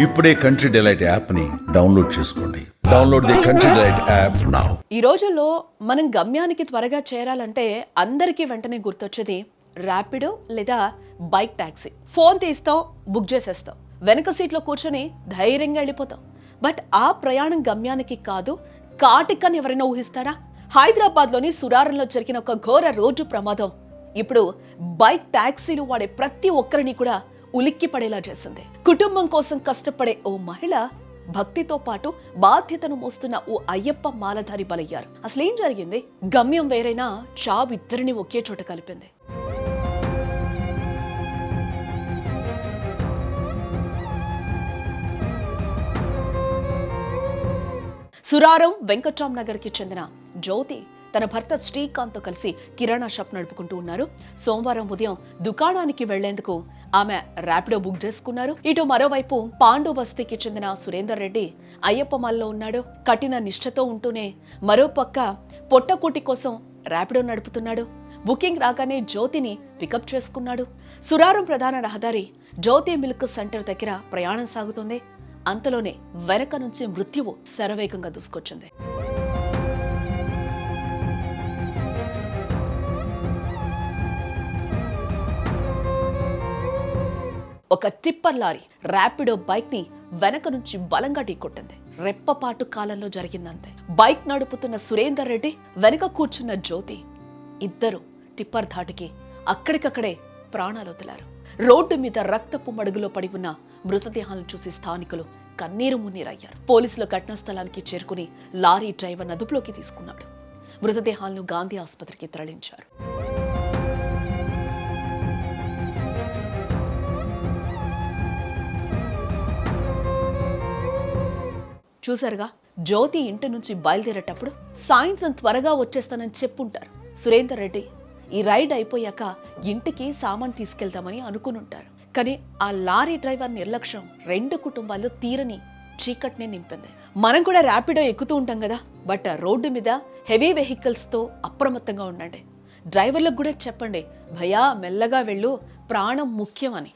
ఇప్పుడే country delight app ని download చేసుకోండి. Download the country delight app now. ఈ రోజుల్లో మనం గమ్యానికి త్వరగా చేరాలంటే అందరికీ వెంటనే గుర్తొచ్చేది ర్యాపిడో లేదా బైక్ టాక్సీ. ఫోన్ తీస్తాం, బుక్ చేసేస్తాం, వెనక సీట్లో కూర్చొని ధైర్యంగా వెళ్ళిపోతాం. బట్ ఆ ప్రయాణం గమ్యానికి కాదు, కాటికని ఎవరైనా ఊహిస్తారా? హైదరాబాద్లోని సురారంలో జరిగిన ఒక ఘోర రోడ్డు ప్రమాదం ఇప్పుడు బైక్ టాక్సీలు వాడే ప్రతి ఒక్కరిని కూడా ఉలిక్కి పడేలా చేసింది. కుటుంబం కోసం కష్టపడే ఓ మహిళ భక్తితో పాటు బాధ్యతను మోస్తున్న ఓ అయ్యప్ప మాలధారి బలయ్యారు. అసలేం జరిగింది? గమ్యం వేరైనా చావు ఇద్దరిని ఒకే చోట కలిపింది. సురారం వెంకట్రామ్ నగర్ కి చెందిన జ్యోతి తన భర్త శ్రీకాంత్ తో కలిసి కిరాణా షాప్ నడుపుకుంటూ ఉన్నారు. సోమవారం ఉదయం దుకాణానికి వెళ్లేందుకు ఆమె ర్యాపిడో బుక్ చేసుకున్నారు. ఇటు మరోవైపు పాండు బస్తీకి చెందిన సురేందర్ రెడ్డి అయ్యప్పమాల్లో ఉన్నాడు. కఠిన నిష్ఠతో ఉంటూనే మరోపక్క పొట్టకూటి కోసం ర్యాపిడో నడుపుతున్నాడు. బుకింగ్ రాగానే జ్యోతిని పికప్ చేసుకున్నాడు. సురారం ప్రధాన రహదారి జ్యోతి మిల్క్ సెంటర్ దగ్గర ప్రయాణం సాగుతుంది. అంతలోనే వెనక నుంచి మృత్యువు శరవేగంగా దూసుకొచ్చింది. ఒక టిప్పర్ లారీ ర్యాపిడో బైక్ ని వెనక నుంచి బలంగా ఢీకొట్టింది. రెప్పపాటు కాలంలో జరిగిందంతే. బైక్ నడుపుతున్న సురేందర్ రెడ్డి, వెనక కూర్చున్న జ్యోతి ఇద్దరు టిప్పర్ ధాటికి అక్కడికక్కడే ప్రాణాలు వదిలారు. రోడ్డు మీద రక్తపు మడుగులో పడి ఉన్న మృతదేహాలను చూసి స్థానికులు కన్నీరు మున్నీరయ్యారు. పోలీసులు ఘటనా స్థలానికి చేరుకుని లారీ డ్రైవర్ అదుపులోకి తీసుకున్నాడు. మృతదేహాలను గాంధీ ఆసుపత్రికి తరలించారు. చూసారుగా, జ్యోతి ఇంటి నుంచి బయలుదేరేటప్పుడు సాయంత్రం త్వరగా వచ్చేస్తానని చెప్పుంటారు సురేందర్ రెడ్డి. ఈ రైడ్ అయిపోయాక ఇంటికి సామాన్ తీసుకెళ్తామని అనుకునుంటారు. కానీ ఆ లారీ డ్రైవర్ నిర్లక్ష్యం రెండు కుటుంబాల్లో తీరని చీకటిని నింపింది. మనం కూడా ర్యాపిడో ఎక్కుతూ ఉంటాం కదా, బట్ రోడ్డు మీద హెవీ వెహికల్స్ తో అప్రమత్తంగా ఉండండి. డ్రైవర్లకు కూడా చెప్పండి, భయా మెల్లగా వెళ్ళు, ప్రాణం ముఖ్యం అని.